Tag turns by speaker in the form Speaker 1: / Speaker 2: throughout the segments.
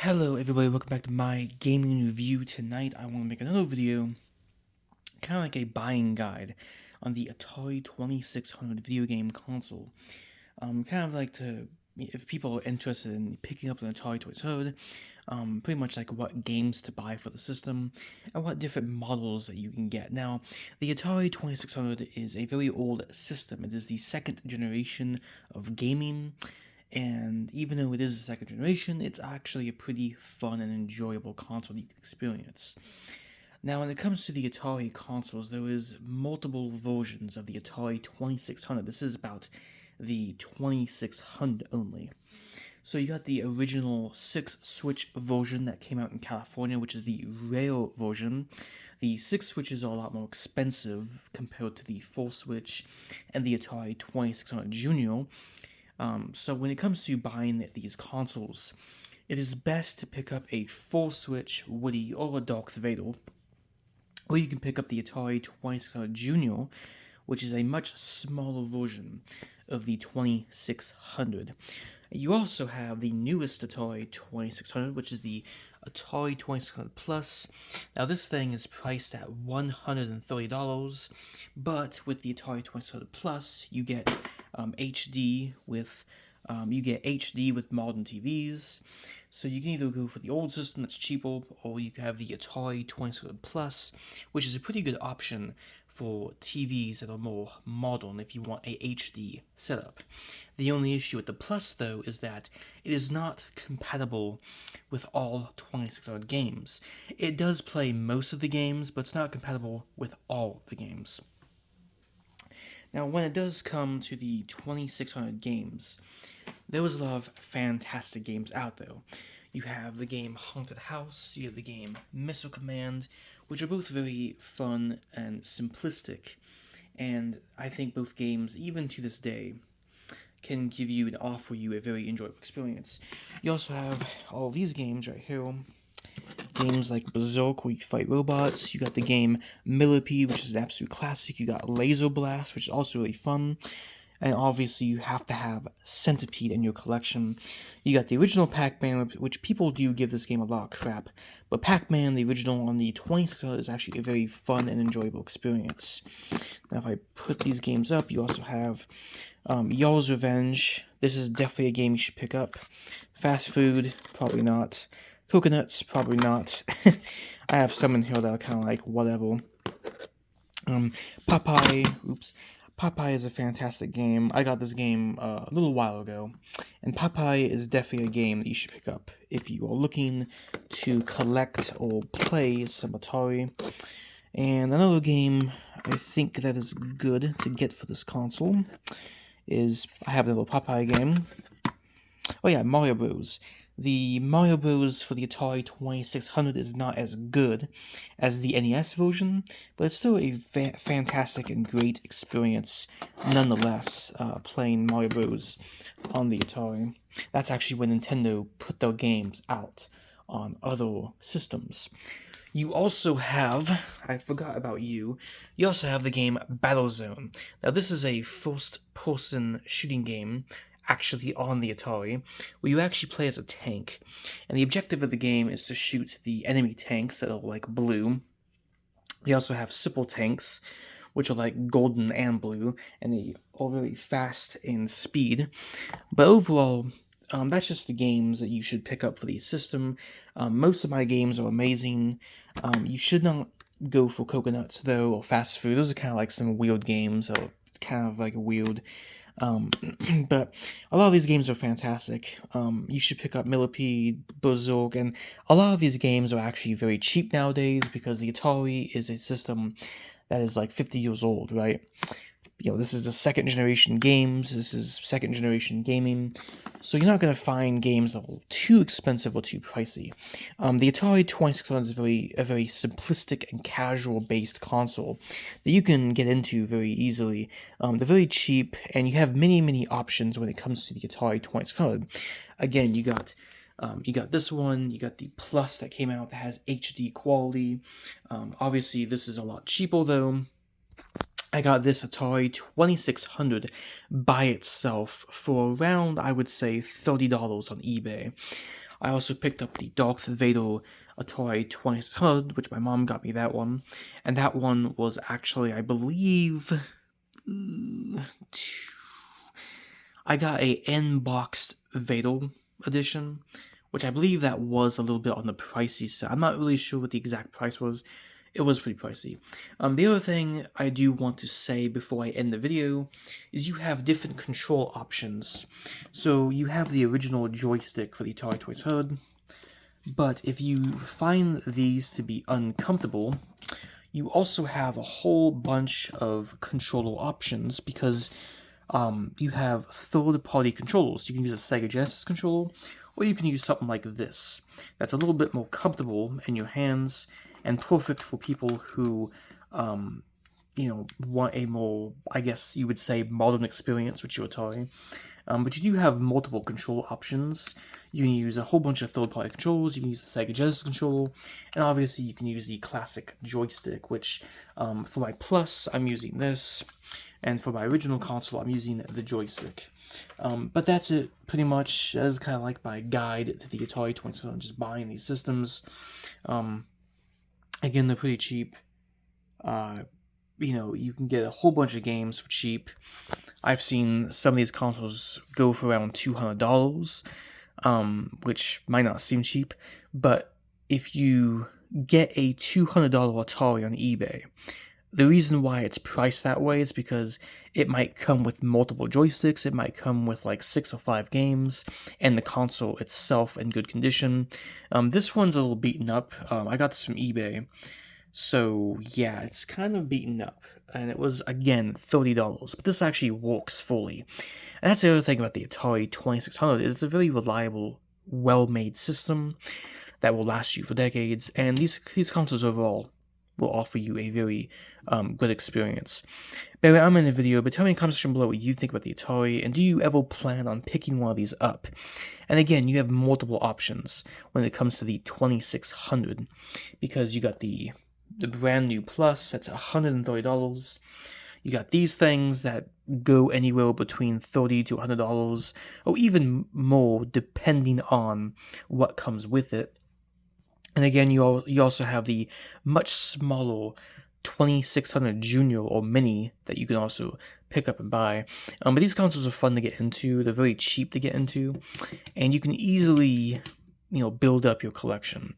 Speaker 1: Hello everybody, welcome back to my gaming review. Tonight I want to make another video, kind of like a buying guide on the Atari 2600 video game console. Kind of like if people are interested in picking up an Atari 2600, pretty much like what games to buy for the system, and what different models that you can get. Now, the Atari 2600 is a very old system. It is the second generation of gaming, and even though it is the second generation, it's actually a pretty fun and enjoyable console you can experience. Now, when it comes to the Atari consoles, there is multiple versions of the Atari 2600. This is about the 2600 only. So you got the original 6-switch version that came out in California, which is the rare version. The 6 switches are a lot more expensive compared to the 4-switch and the Atari 2600 Junior. So when it comes to buying these consoles, it is best to pick up a 4-switch Woody or a Darth Vader, or you can pick up the Atari 2600 Junior, which is a much smaller version of the 2600. You also have the newest Atari 2600, which is the Atari 2600 Plus. Now this thing is priced at $130, but with the Atari 2600 Plus, you get HD with modern TVs. So you can either go for the old system that's cheaper, or you can have the Atari 2600 Plus, which is a pretty good option for TVs that are more modern if you want a HD setup. The only issue with the Plus, though, is that it is not compatible with all 2600 games. It does play most of the games, but it's not compatible with all of the games. Now, when it does come to the 2600 games, there was a lot of fantastic games out there. You have the game Haunted House, you have the game Missile Command, which are both very fun and simplistic, and I think both games, even to this day, can give you and offer you a very enjoyable experience. You also have all these games right here. Games like Berserk, where you fight robots. You got the game Millipede, which is an absolute classic. You got Laser Blast, which is also really fun. And obviously, you have to have Centipede in your collection. You got the original Pac-Man, which people do give this game a lot of crap. But Pac-Man, the original on the 2600, is actually a very fun and enjoyable experience. Now, if I put these games up, you also have Y'all's Revenge. This is definitely a game you should pick up. Fast Food, probably not. Coconuts, probably not. I have some in here that are kind of like whatever. Popeye is a fantastic game. I got this game a little while ago, and Popeye is definitely a game that you should pick up if you are looking to collect or play some Atari. And another game I think that is good to get for this console is, I have another Popeye game. Oh yeah, Mario Bros. The Mario Bros. For the Atari 2600 is not as good as the NES version, but it's still a fantastic and great experience nonetheless, playing Mario Bros. On the Atari. That's actually when Nintendo put their games out on other systems. You also have, I forgot about you also have the game Battlezone. Now this is a first-person shooting game, actually on the Atari, where you actually play as a tank, and the objective of the game is to shoot the enemy tanks that are like blue. You also have simple tanks, which are like golden and blue, and they are very fast in speed. But overall, that's just the games that you should pick up for the system. Most of my games are amazing. You should not go for Coconuts, though, or Fast Food. Those are kind of like some weird games, or kind of like weird. But a lot of these games are fantastic. You should pick up Millipede, Berserk, and a lot of these games are actually very cheap nowadays because the Atari is a system that is like 50 years old, right? You know, this is the second generation games, this is second generation gaming, so you're not going to find games that are too expensive or too pricey. The Atari 2600 is a very simplistic and casual based console that you can get into very easily. They're very cheap, and you have many options when it comes to the Atari 2600. Again, you got this one, you got the Plus that came out that has HD quality. Obviously, this is a lot cheaper though. I got this Atari 2600 by itself for around, I would say, $30 on eBay. I also picked up the Darth Vader Atari 2600, which my mom got me that one. And that one was actually, I believe, I got a N-boxed Vader edition, which I believe that was a little bit on the pricey side. I'm not really sure what the exact price was. It was pretty pricey. The other thing I do want to say before I end the video is you have different control options. So you have the original joystick for the Atari 2600, but if you find these to be uncomfortable, you also have a whole bunch of controller options because you have third-party controllers. You can use a Sega Genesis controller, or you can use something like this. That's a little bit more comfortable in your hands and perfect for people who, want a more, I guess you would say, modern experience with your Atari. But you do have multiple control options. You can use a whole bunch of third-party controls. You can use the Sega Genesis controller, and obviously you can use the classic joystick, which for my Plus, I'm using this, and for my original console, I'm using the joystick. But that's it, pretty much. That's kind of like my guide to the Atari 2600, just buying these systems. Again, they're pretty cheap. You can get a whole bunch of games for cheap. I've seen some of these consoles go for around $200, which might not seem cheap, but if you get a $200 Atari on eBay, the reason why it's priced that way is because it might come with multiple joysticks, it might come with like 6 or 5 games, and the console itself in good condition. This one's a little beaten up. I got this from eBay, so yeah, it's kind of beaten up. And it was, again, $30, but this actually works fully. And that's the other thing about the Atari 2600, is it's a very reliable, well-made system that will last you for decades, and these consoles overall will offer you a very good experience. But anyway, I'm in the video, but tell me in the comment section below what you think about the Atari, and do you ever plan on picking one of these up? And again, you have multiple options when it comes to the 2600, because you got the brand new Plus, that's $130. You got these things that go anywhere between $30 to $100, or even more, depending on what comes with it. And again, you also have the much smaller 2600 Junior or Mini that you can also pick up and buy. But these consoles are fun to get into. They're very cheap to get into, and you can easily, build up your collection.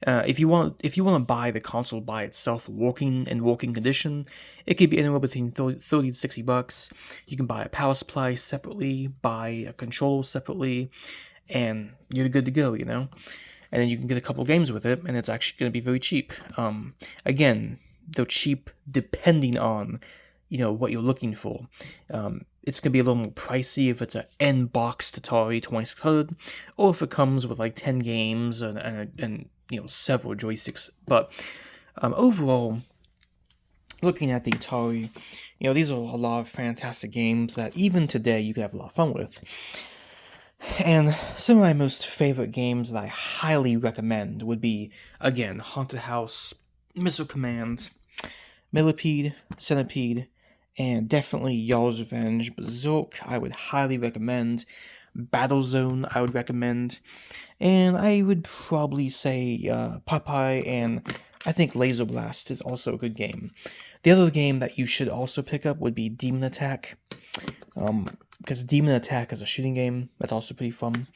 Speaker 1: If you want to buy the console by itself, working condition, it could be anywhere between $30 to $60. You can buy a power supply separately, buy a controller separately, and you're good to go. And then you can get a couple games with it, and it's actually going to be very cheap. Again, they're cheap depending on, what you're looking for. It's going to be a little more pricey if it's an N-boxed Atari 2600, or if it comes with like 10 games and several joysticks. But overall, looking at the Atari, these are a lot of fantastic games that even today you could have a lot of fun with. And some of my most favorite games that I highly recommend would be, again, Haunted House, Missile Command, Millipede, Centipede, and definitely Y'all's Revenge. Berserk, I would highly recommend. Battlezone, I would recommend. And I would probably say Popeye, and I think Laser Blast is also a good game. The other game that you should also pick up would be Demon Attack. Because Demon Attack is a shooting game that's also pretty fun.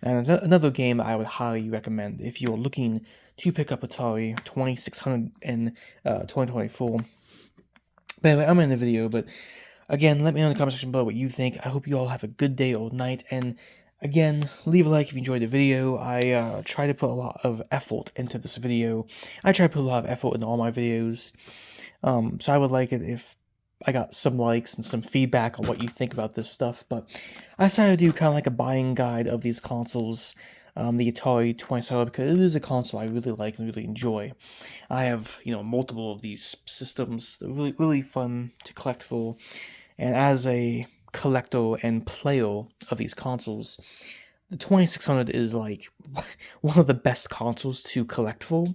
Speaker 1: And another game I would highly recommend if you're looking to pick up Atari 2600 in 2024. But anyway, I'm in the video, but again, let me know in the comment section below what you think. I hope you all have a good day or night, and again, leave a like if you enjoyed the video. I try to put a lot of effort into this video. I try to put a lot of effort into all my videos, so I would like it if I got some likes and some feedback on what you think about this stuff. But I decided to do kind of like a buying guide of these consoles, the Atari 2600, because it is a console I really like and really enjoy. I have, multiple of these systems. They're really, really fun to collect for. And as a collector and player of these consoles, the 2600 is like one of the best consoles to collect for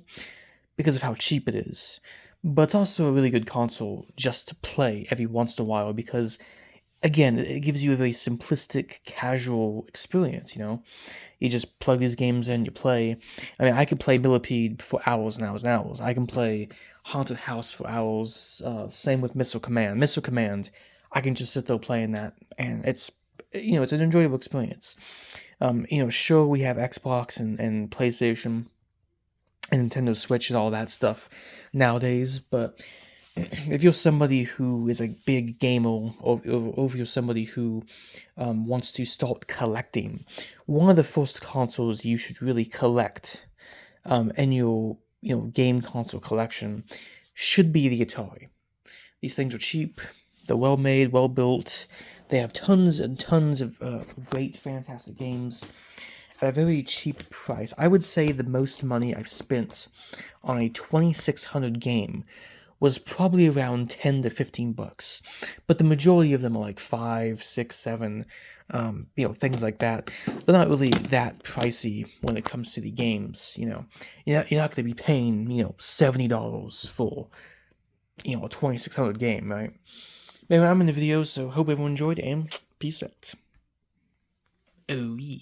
Speaker 1: because of how cheap it is. But it's also a really good console just to play every once in a while because again, it gives you a very simplistic, casual experience, you know? You just plug these games in, you play. I mean, I could play Millipede for hours and hours and hours. I can play Haunted House for hours. Same with Missile Command. Missile Command, I can just sit there playing that, and it's an enjoyable experience. Sure, we have Xbox and PlayStation and Nintendo Switch and all that stuff nowadays, but if you're somebody who is a big gamer, or if you're somebody who wants to start collecting, one of the first consoles you should really collect in your game console collection should be the Atari. These things are cheap, they're well made, well built. They have tons and tons of great, fantastic games at a very cheap price. I would say the most money I've spent on a 2600 game was probably around 10 to 15 bucks. But the majority of them are like 5, 6, 7, things like that. They're not really that pricey when it comes to the games, You're not going to be paying, $70 for, a 2600 game, right? Anyway, I'm in the video, so hope everyone enjoyed, and peace out. Oh, yeah.